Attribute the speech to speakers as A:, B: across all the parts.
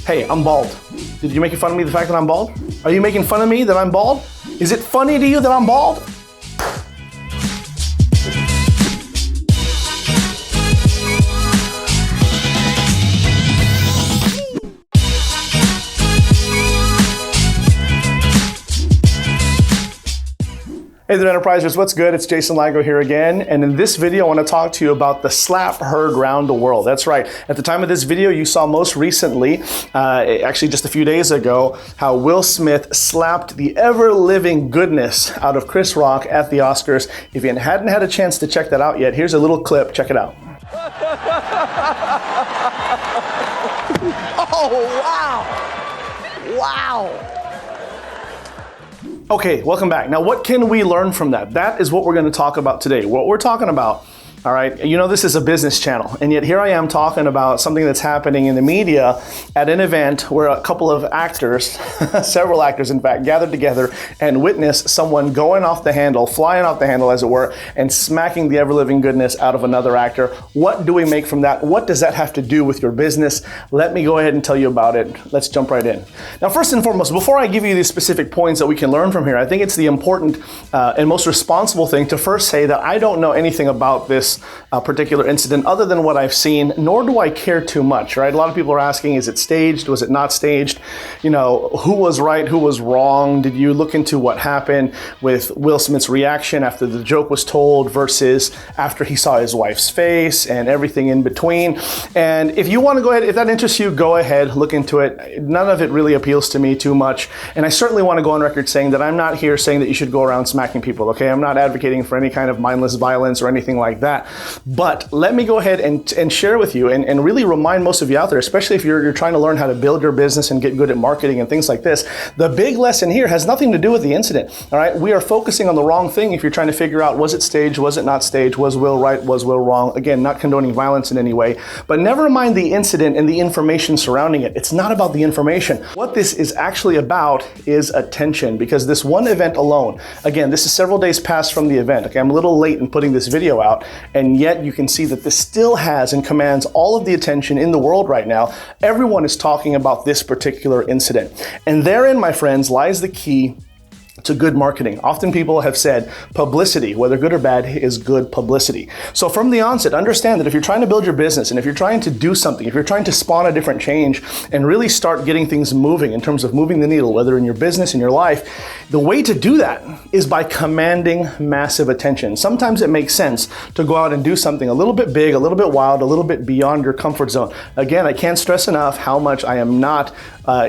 A: Hey, I'm bald. Did you make fun of me the fact that I'm bald? Are you making fun of me that I'm bald? Is it funny to you that I'm bald? Hey there, Enterprisers, what's good? It's Jason Lago here again, and in this video I want to talk to you about the slap heard round the world. That's right. At the time of this video, you saw most recently, actually just a few days ago, how Will Smith slapped the ever-living goodness out of Chris Rock at the Oscars. If you hadn't had a chance to check that out yet, here's a little clip. Check it out. Oh, wow! Wow! Okay, welcome back. Now, what can we learn from that? That is what we're going to talk about today. What we're talking about, all right, you know this is a business channel, and yet here I am talking about something that's happening in the media at an event where a couple of actors, several actors in fact, gathered together and witnessed someone going off the handle, flying off the handle as it were, and smacking the ever-living goodness out of another actor. What do we make from that? What does that have to do with your business? Let me go ahead and tell you about it. Let's jump right in. Now, first and foremost, before I give you these specific points that we can learn from here, I think it's the important and most responsible thing to first say that I don't know anything about this particular incident other than what I've seen, nor do I care too much, right? A lot of people are asking, is it staged? Was it not staged? You know, who was right? Who was wrong? Did you look into what happened with Will Smith's reaction after the joke was told versus after he saw his wife's face and everything in between? And if you want to go ahead, if that interests you, go ahead, look into it. None of it really appeals to me too much. And I certainly want to go on record saying that I'm not here saying that you should go around smacking people, okay? I'm not advocating for any kind of mindless violence or anything like that. But let me go ahead and share with you and really remind most of you out there, especially if you're trying to learn how to build your business and get good at marketing and things like this, the big lesson here has nothing to do with the incident, all right? We are focusing on the wrong thing if you're trying to figure out, was it staged, was it not staged, was Will right, was Will wrong? Again, not condoning violence in any way, but never mind the incident and the information surrounding it. It's not about the information. What this is actually about is attention, because this one event alone, again, this is several days past from the event, okay? I'm a little late in putting this video out, and yet you can see that this still has and commands all of the attention in the world right now. Everyone is talking about this particular incident. And therein, my friends, lies the key to good marketing. Often people have said publicity, whether good or bad, is good publicity. So from the onset, understand that if you're trying to build your business and if you're trying to do something, if you're trying to spawn a different change and really start getting things moving in terms of moving the needle, whether in your business, in your life, the way to do that is by commanding massive attention. Sometimes it makes sense to go out and do something a little bit big, a little bit wild, a little bit beyond your comfort zone. Again, I can't stress enough how much I am not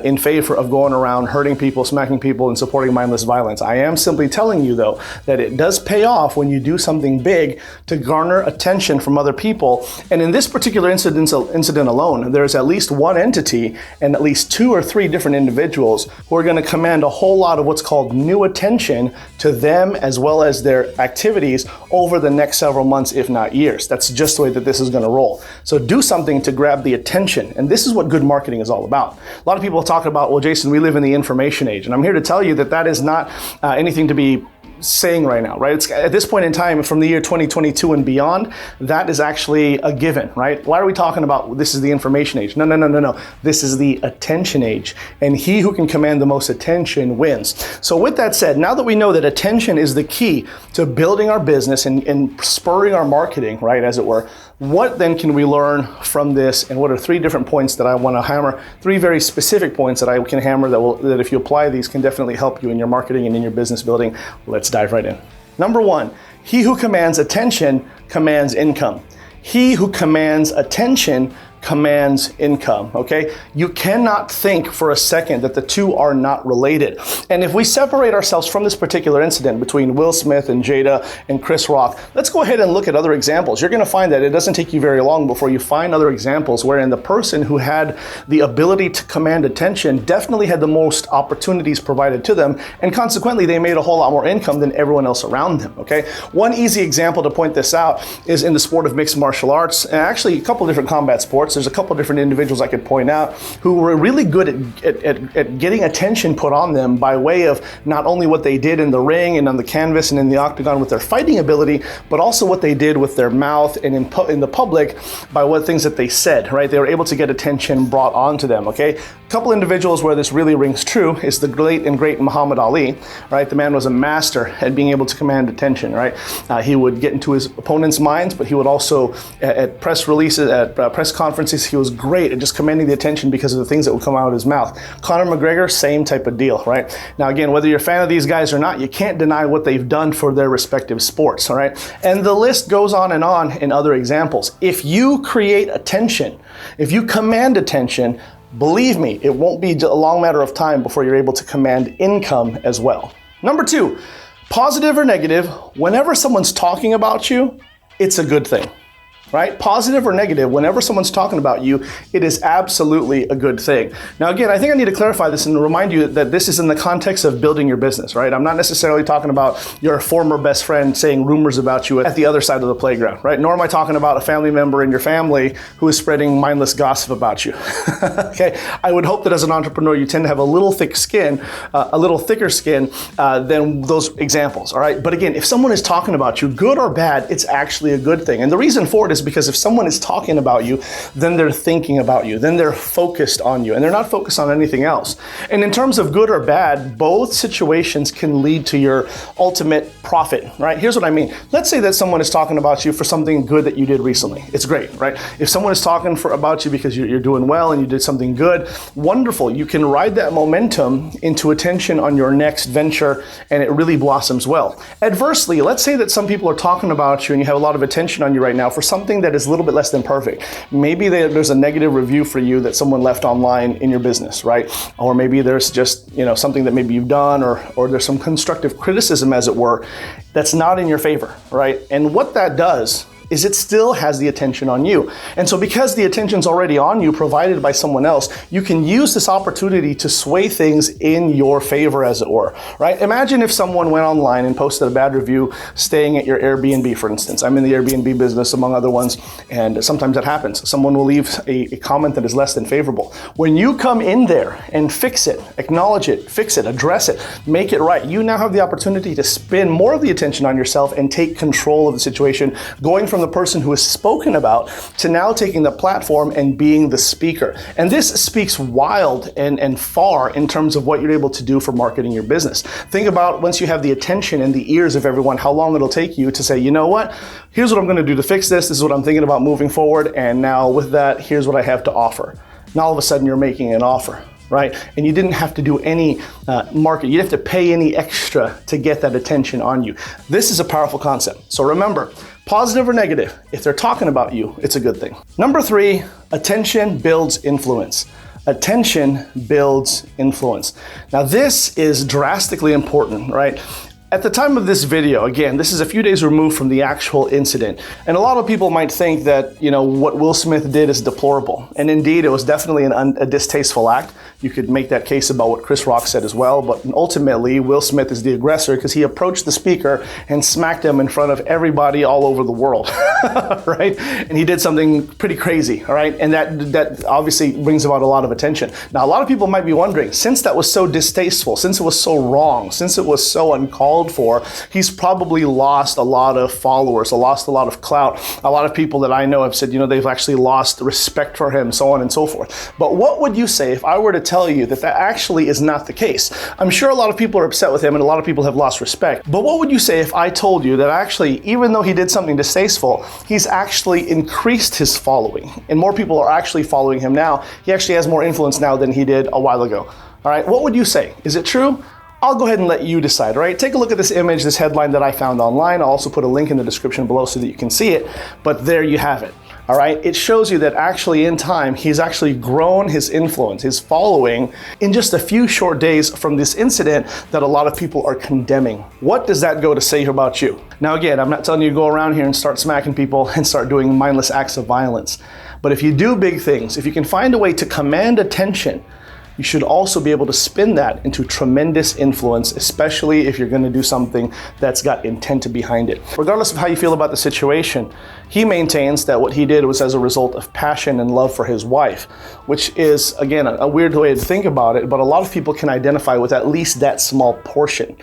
A: in favor of going around hurting people, smacking people, and supporting mindless violence. I am simply telling you, though, that it does pay off when you do something big to garner attention from other people. And in this particular incident alone, there's at least one entity and at least 2 or 3 different individuals who are going to command a whole lot of what's called new attention to them as well as their activities over the next several months, if not years. That's just the way that this is going to roll. So do something to grab the attention. And this is what good marketing is all about. A lot of people talk about, well, Jason, we live in the information age. And I'm here to tell you that that is not anything to be saying right now, right? It's, at this point in time, from the year 2022 and beyond, that is actually a given, right? Why are we talking about this is the information age? No. This is the attention age. And he who can command the most attention wins. So with that said, now that we know that attention is the key to building our business and spurring our marketing, right, as it were, what then can we learn from this? And what are 3 different points that I want to hammer? 3 very specific points that I can hammer that if you apply these can definitely help you in your marketing and in your business building. Let's dive right in. Number 1, he who commands attention commands income. He who commands attention commands income, okay? You cannot think for a second that the two are not related. And if we separate ourselves from this particular incident between Will Smith and Jada and Chris Rock, let's go ahead and look at other examples. You're gonna find that it doesn't take you very long before you find other examples wherein the person who had the ability to command attention definitely had the most opportunities provided to them, and consequently they made a whole lot more income than everyone else around them, okay? One easy example to point this out is in the sport of mixed martial arts, and actually a couple of different combat sports. there's a couple different individuals I could point out who were really good at getting attention put on them by way of not only what they did in the ring and on the canvas and in the octagon with their fighting ability, but also what they did with their mouth and in the public by what things that they said, right? They were able to get attention brought onto them, okay? A couple individuals where this really rings true is the late and great Muhammad Ali, right? The man was a master at being able to command attention, right? He would get into his opponent's minds, but he would also, at press releases, at press conferences, he was great at just commanding the attention because of the things that would come out of his mouth. Conor McGregor, same type of deal, right? Now again, whether you're a fan of these guys or not, you can't deny what they've done for their respective sports, all right? And the list goes on in other examples. If you create attention, if you command attention, believe me, it won't be a long matter of time before you're able to command income as well. Number 2, positive or negative, whenever someone's talking about you, it's a good thing. Right? Positive or negative, whenever someone's talking about you, it is absolutely a good thing. Now again, I think I need to clarify this and remind you that this is in the context of building your business, right? I'm not necessarily talking about your former best friend saying rumors about you at the other side of the playground, right? Nor am I talking about a family member in your family who is spreading mindless gossip about you. Okay? I would hope that as an entrepreneur, you tend to have a little thick skin, a little thicker skin than those examples, all right? But again, if someone is talking about you, good or bad, it's actually a good thing. And the reason for it is because if someone is talking about you, then they're thinking about you, then they're focused on you, and they're not focused on anything else. And in terms of good or bad, both situations can lead to your ultimate profit, right? Here's what I mean. Let's say that someone is talking about you for something good that you did recently. It's great, right? If someone is talking about you because you're doing well and you did something good, wonderful. You can ride that momentum into attention on your next venture, and it really blossoms well. Adversely, let's say that some people are talking about you and you have a lot of attention on you right now for something that is a little bit less than perfect. Maybe there's a negative review for you that someone left online in your business, right? Or maybe there's just, something that maybe you've done or there's some constructive criticism, as it were, that's not in your favor, right? And what that does is it still has the attention on you. And so because the attention's already on you, provided by someone else, you can use this opportunity to sway things in your favor, as it were, right? Imagine if someone went online and posted a bad review staying at your Airbnb, for instance. I'm in the Airbnb business, among other ones, and sometimes that happens. Someone will leave a comment that is less than favorable. When you come in there and fix it, acknowledge it, fix it, address it, make it right, you now have the opportunity to spin more of the attention on yourself and take control of the situation, going from the person who is spoken about to now taking the platform and being the speaker. And this speaks wild and far in terms of what you're able to do for marketing your business. Think about once you have the attention and the ears of everyone, how long it'll take you to say, you know what, here's what I'm going to do to fix this. This is what I'm thinking about moving forward. And now with that, here's what I have to offer. Now all of a sudden you're making an offer, right? And you didn't have to do any market. You didn't have to pay any extra to get that attention on you. This is a powerful concept. So remember, positive or negative, if they're talking about you, it's a good thing. Number 3, attention builds influence. Attention builds influence. Now this is drastically important, right? At the time of this video, again, this is a few days removed from the actual incident, and a lot of people might think that, what Will Smith did is deplorable. And indeed, it was definitely a distasteful act. You could make that case about what Chris Rock said as well, but ultimately, Will Smith is the aggressor because he approached the speaker and smacked him in front of everybody all over the world, right? And he did something pretty crazy, all right? And that obviously brings about a lot of attention. Now, a lot of people might be wondering, since that was so distasteful, since it was so wrong, since it was so uncalled for, he's probably lost a lot of followers, lost a lot of clout. A lot of people that I know have said, they've actually lost respect for him, so on and so forth. But what would you say if I were to tell you that actually is not the case? I'm sure a lot of people are upset with him and a lot of people have lost respect. But what would you say if I told you that actually, even though he did something distasteful, he's actually increased his following and more people are actually following him now? He actually has more influence now than he did a while ago. All right, what would you say? Is it true? I'll go ahead and let you decide, all right? Take a look at this image, this headline that I found online. I'll also put a link in the description below so that you can see it, but there you have it, all right? It shows you that actually in time, he's actually grown his influence, his following in just a few short days from this incident that a lot of people are condemning. What does that go to say about you? Now again, I'm not telling you to go around here and start smacking people and start doing mindless acts of violence, but if you do big things, if you can find a way to command attention, you should also be able to spin that into tremendous influence, especially if you're going to do something that's got intent behind it. Regardless of how you feel about the situation, he maintains that what he did was as a result of passion and love for his wife, which is, again, a weird way to think about it, but a lot of people can identify with at least that small portion.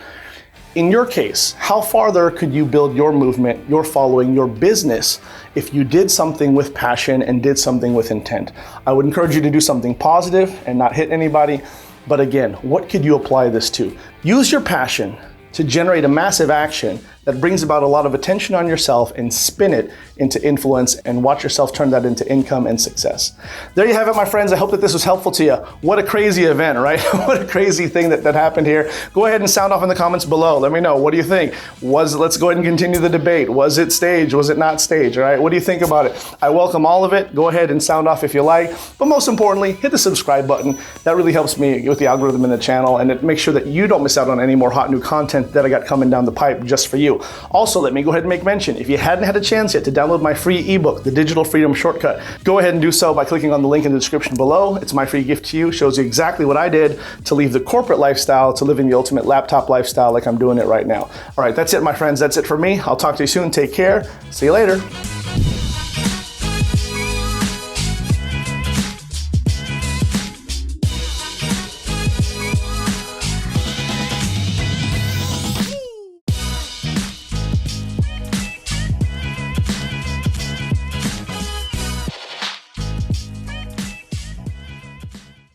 A: In your case, how farther could you build your movement, your following, your business if you did something with passion and did something with intent? I would encourage you to do something positive and not hit anybody. But again, what could you apply this to? Use your passion to generate a massive action that brings about a lot of attention on yourself and spin it into influence and watch yourself turn that into income and success. There you have it, my friends. I hope that this was helpful to you. What a crazy event, right? What a crazy thing that happened here. Go ahead and sound off in the comments below. Let me know. What do you think? Let's go ahead and continue the debate. Was it staged? Was it not staged? All right. What do you think about it? I welcome all of it. Go ahead and sound off if you like. But most importantly, hit the subscribe button. That really helps me with the algorithm in the channel, and it makes sure that you don't miss out on any more hot new content that I got coming down the pipe just for you. Also, let me go ahead and make mention, if you hadn't had a chance yet to download my free ebook, The Digital Freedom Shortcut, go ahead and do so by clicking on the link in the description below. It's my free gift to you. Shows you exactly what I did to leave the corporate lifestyle to living the ultimate laptop lifestyle like I'm doing it right now. All right, that's it, my friends. That's it for me. I'll talk to you soon. Take care. See you later.